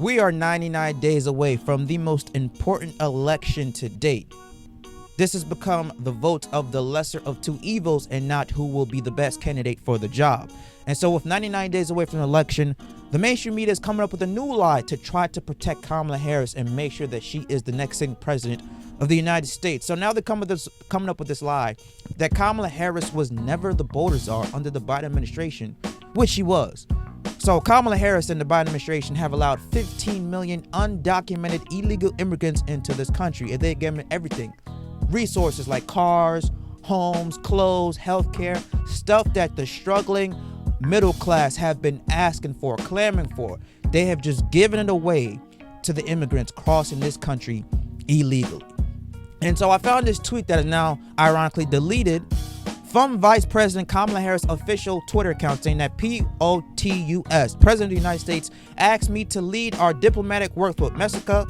We are 99 days away from the most important election to date. This has become the vote of the lesser of two evils and not who will be the best candidate for the job. And so with 99 days away from the election, the mainstream media is coming up with a new lie to try to protect Kamala Harris and make sure that she is the next sitting president of the United States. So now they're coming up with this lie that Kamala Harris was never the border czar under the Biden administration, which she was. So Kamala Harris and the Biden administration have allowed 15 million undocumented illegal immigrants into this country, and they gave them everything. Resources like cars, homes, clothes, healthcare, stuff that the struggling middle class have been asking for, clamoring for. They have just given it away to the immigrants crossing this country illegally. And so I found this tweet that is now ironically deleted from Vice President Kamala Harris' official Twitter account, saying that POTUS, President of the United States, asked me to lead our diplomatic work with Mexico,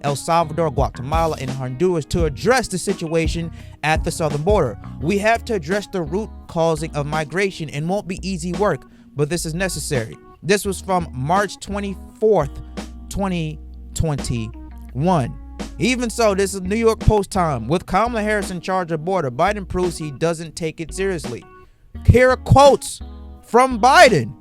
El Salvador, Guatemala, and Honduras to address the situation at the southern border. We have to address the root causing of migration and won't be easy work, but this is necessary. This was from March 24th, 2021. Even so, this is New York Post time. With Kamala Harris in charge of border, Biden proves he doesn't take it seriously. Here are quotes from Biden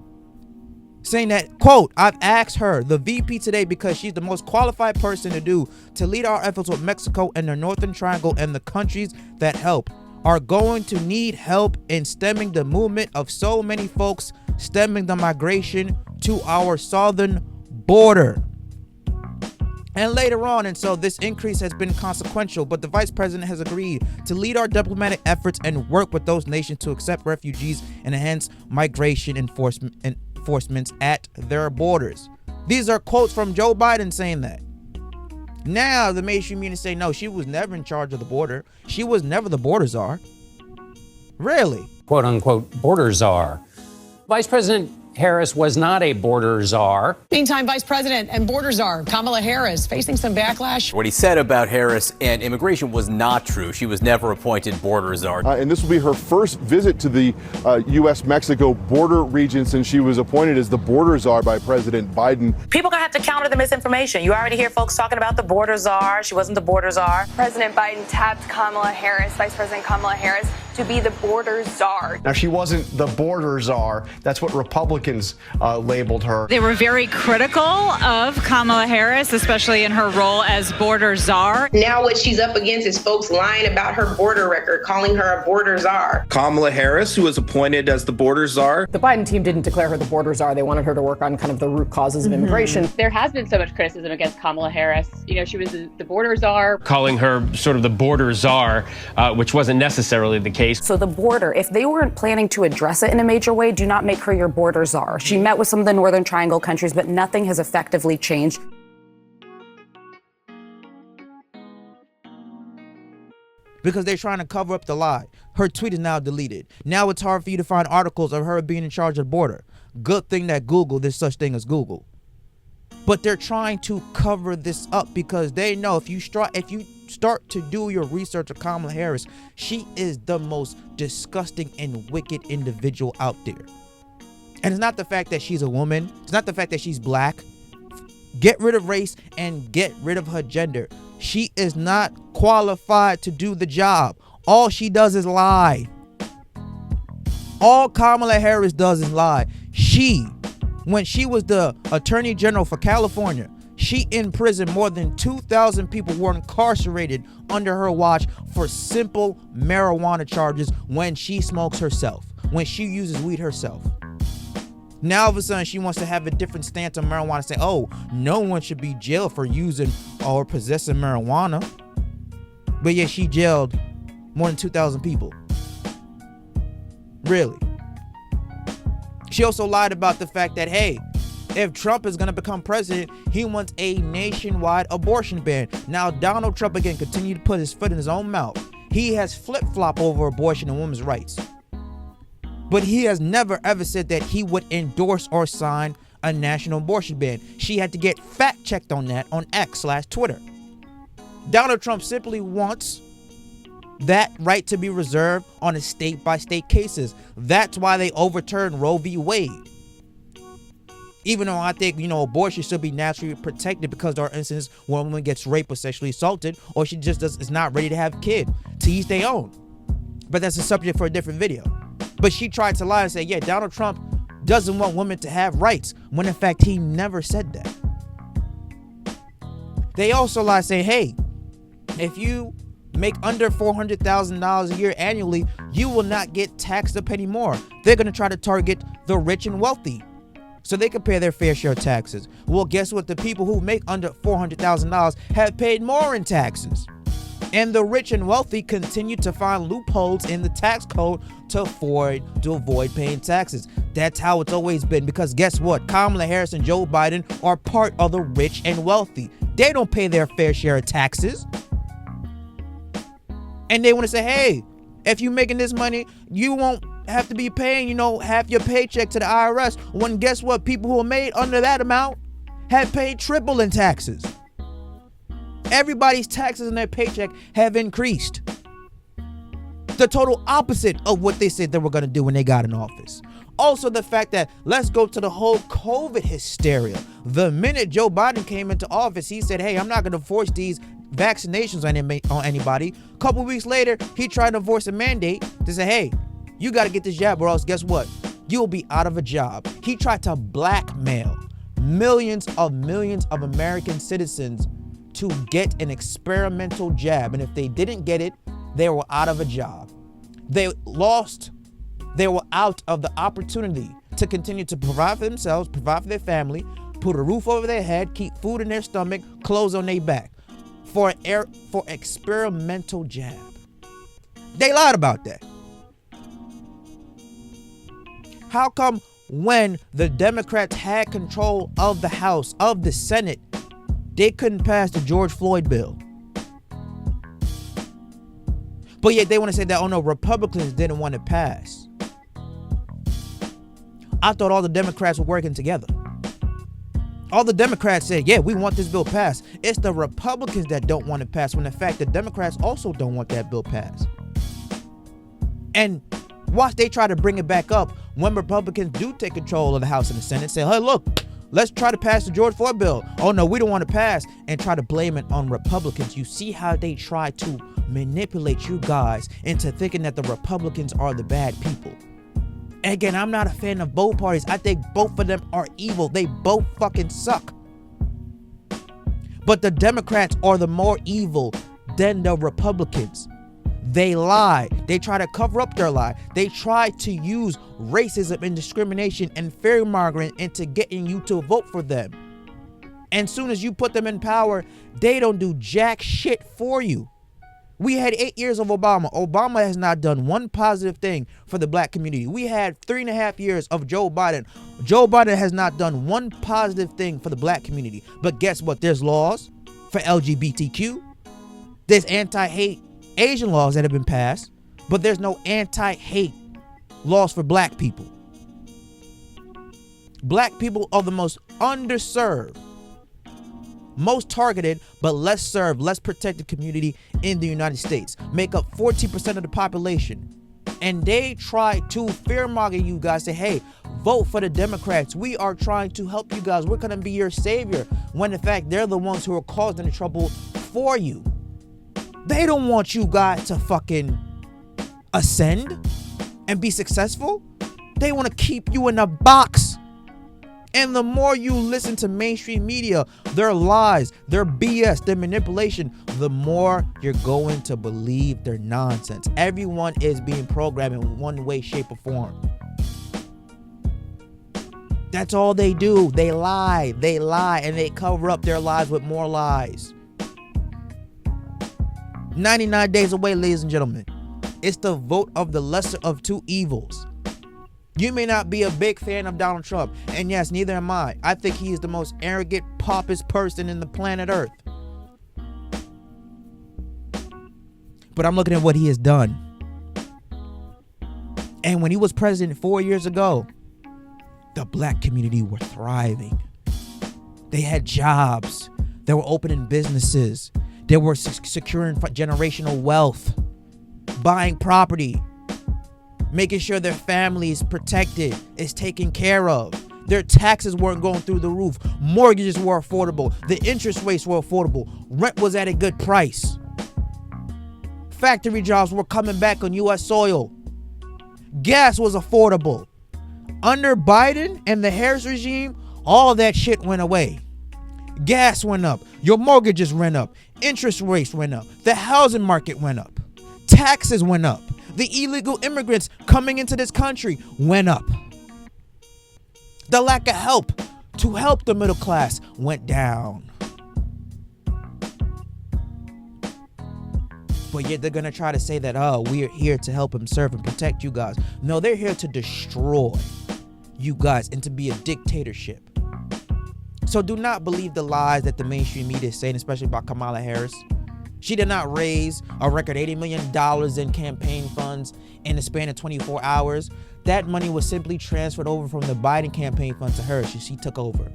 saying that, quote, I've asked her, the VP, today because she's the most qualified person to lead our efforts with Mexico and the Northern Triangle, and the countries that help are going to need help in stemming the movement of so many folks, stemming the migration to our southern border. And later on, and so this increase has been consequential, but the vice president has agreed to lead our diplomatic efforts and work with those nations to accept refugees and enhance migration enforcements at their borders. These are quotes from Joe Biden saying that. Now the mainstream media say, no, she was never in charge of the border. She was never the border czar. Really? Quote unquote border czar. Vice President Harris was not a border czar. Meantime, Vice President and border czar Kamala Harris facing some backlash. What he said about Harris and immigration was not true. She was never appointed border czar. And this will be her first visit to the U.S.-Mexico border region since she was appointed as the border czar by President Biden. People are going to have to counter the misinformation. You already hear folks talking about the border czar. She wasn't the border czar. President Biden tapped Kamala Harris, Vice President Kamala Harris, to be the border czar. Now, she wasn't the border czar. That's what Republicans labeled her. They were very critical of Kamala Harris, especially in her role as border czar. Now what she's up against is folks lying about her border record, calling her a border czar. Kamala Harris, who was appointed as the border czar. The Biden team didn't declare her the border czar. They wanted her to work on kind of the root causes of immigration. There has been so much criticism against Kamala Harris. You know, she was the border czar. Calling her sort of the border czar, which wasn't necessarily the case. So the border, if they weren't planning to address it in a major way, do not make her your border czar. She met with some of the Northern Triangle countries, but nothing has effectively changed. Because they're trying to cover up the lie. Her tweet is now deleted. Now it's hard for you to find articles of her being in charge of the border. Good thing that there's such thing as Google. But they're trying to cover this up because they know if you start to do your research of Kamala Harris, she is the most disgusting and wicked individual out there. And it's not the fact that she's a woman. It's not the fact that she's black. Get rid of race and get rid of her gender. She is not qualified to do the job. All she does is lie. All Kamala Harris does is lie. When she was the Attorney General for California, she imprisoned more than 2,000 people who were incarcerated under her watch for simple marijuana charges when she smokes herself, when she uses weed herself. Now, all of a sudden, she wants to have a different stance on marijuana, saying, oh, no one should be jailed for using or possessing marijuana. But yet she jailed more than 2,000 people. Really? She also lied about the fact that, hey, if Trump is going to become president, he wants a nationwide abortion ban. Now, Donald Trump, again, continued to put his foot in his own mouth. He has flip-flopped over abortion and women's rights. But he has never, ever said that he would endorse or sign a national abortion ban. She had to get fact-checked on that on X/Twitter. Donald Trump simply wants that right to be reserved on a state-by-state cases. That's why they overturned Roe v. Wade. Even though I think, abortion should be naturally protected because there are instances where a woman gets raped or sexually assaulted, or she just is not ready to have a kid. To each their own. But that's a subject for a different video. But she tried to lie and say, yeah, Donald Trump doesn't want women to have rights, when in fact he never said that. They also lie saying, hey, if you make under $400,000 a year annually, you will not get taxed a penny more. They're going to try to target the rich and wealthy so they can pay their fair share of taxes. Well, guess what? The people who make under $400,000 have paid more in taxes. And the rich and wealthy continue to find loopholes in the tax code to avoid paying taxes. That's how it's always been, because guess what? Kamala Harris and Joe Biden are part of the rich and wealthy. They don't pay their fair share of taxes. And they want to say, hey, if you're making this money, you won't have to be paying, half your paycheck to the IRS. When guess what? People who are made under that amount have paid triple in taxes. Everybody's taxes in their paycheck have increased. The total opposite of what they said they were going to do when they got in office. Also, the fact that, let's go to the whole COVID hysteria. The minute Joe Biden came into office, he said, hey, I'm not going to force these vaccinations on anybody. A couple weeks later, he tried to enforce a mandate to say, hey, you got to get this jab or else guess what? You'll be out of a job. He tried to blackmail millions of American citizens to get an experimental jab. And if they didn't get it, they were out of a job. They were out of the opportunity to continue to provide for themselves, provide for their family, put a roof over their head, keep food in their stomach, clothes on their back for experimental jab. They lied about that. How come when the Democrats had control of the House, of the Senate, they couldn't pass the George Floyd bill? But yet they want to say that, oh no, Republicans didn't want it passed. I thought all the Democrats were working together. All the Democrats said, yeah, we want this bill passed. It's the Republicans that don't want it passed, when in fact the Democrats also don't want that bill passed. And watch they try to bring it back up when Republicans do take control of the House and the Senate. Say, hey, look, let's try to pass the George Floyd bill. Oh no, we don't want to pass, and try to blame it on Republicans. You see how they try to manipulate you guys into thinking that the Republicans are the bad people. And again, I'm not a fan of both parties. I think both of them are evil. They both fucking suck. But the Democrats are the more evil than the Republicans. They lie. They try to cover up their lie. They try to use racism and discrimination and fear-mongering into getting you to vote for them. And soon as you put them in power, they don't do jack shit for you. We had 8 years of Obama. Obama has not done one positive thing for the black community. We had 3.5 years of Joe Biden. Joe Biden has not done one positive thing for the black community. But guess what? There's laws for LGBTQ. There's anti-hate Asian laws that have been passed. But there's no anti-hate laws for black people. Black people are the most underserved, most targeted, but less served, less protected community in the United States. Make up 14% of the population. And they try to fear-monger you guys, say, hey, vote for the Democrats. We are trying to help you guys. We're going to be your savior. When in fact, they're the ones who are causing the trouble for you. They don't want you guys to fucking ascend and be successful. They want to keep you in a box. And the more you listen to mainstream media, their lies, their BS, their manipulation, the more you're going to believe their nonsense. Everyone is being programmed in one way, shape, or form. That's all they do. They lie, and they cover up their lies with more lies. 99 days away, ladies and gentlemen. It's the vote of the lesser of two evils. You may not be a big fan of Donald Trump, and yes, neither am I. I think he is the most arrogant, pompous person in the planet Earth. But I'm looking at what he has done. And when he was president 4 years ago, the black community were thriving. They had jobs. They were opening businesses. They were securing generational wealth, buying property, making sure their family is protected, is taken care of. Their taxes weren't going through the roof. Mortgages were affordable. The interest rates were affordable. Rent was at a good price. Factory jobs were coming back on U.S. soil. Gas was affordable. Under Biden and the Harris regime, all that shit went away. Gas went up. Your mortgages went up. Interest rates went up. The housing market went up. Taxes went up. The illegal immigrants coming into this country went up. The lack of help to help the middle class went down. But yet they're going to try to say that, oh, we're here to help and serve and protect you guys. No, they're here to destroy you guys and to be a dictatorship. So do not believe the lies that the mainstream media is saying, especially about Kamala Harris. She did not raise a record $80 million in campaign funds in the span of 24 hours. That money was simply transferred over from the Biden campaign fund to her. She took over.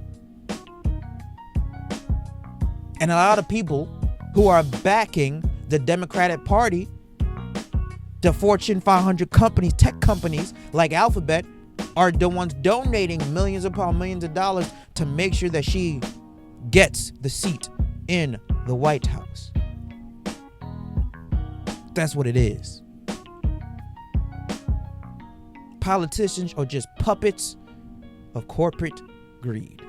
And a lot of people who are backing the Democratic Party, the Fortune 500 companies, tech companies like Alphabet, are the ones donating millions upon millions of dollars to make sure that she gets the seat in the White House. That's what it is. Politicians are just puppets of corporate greed.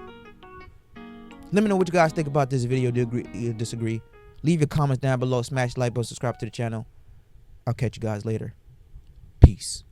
Let me know what you guys think about this video. Do you agree or disagree? Leave your comments down below. Smash the like button. Subscribe to the channel. I'll catch you guys later. Peace.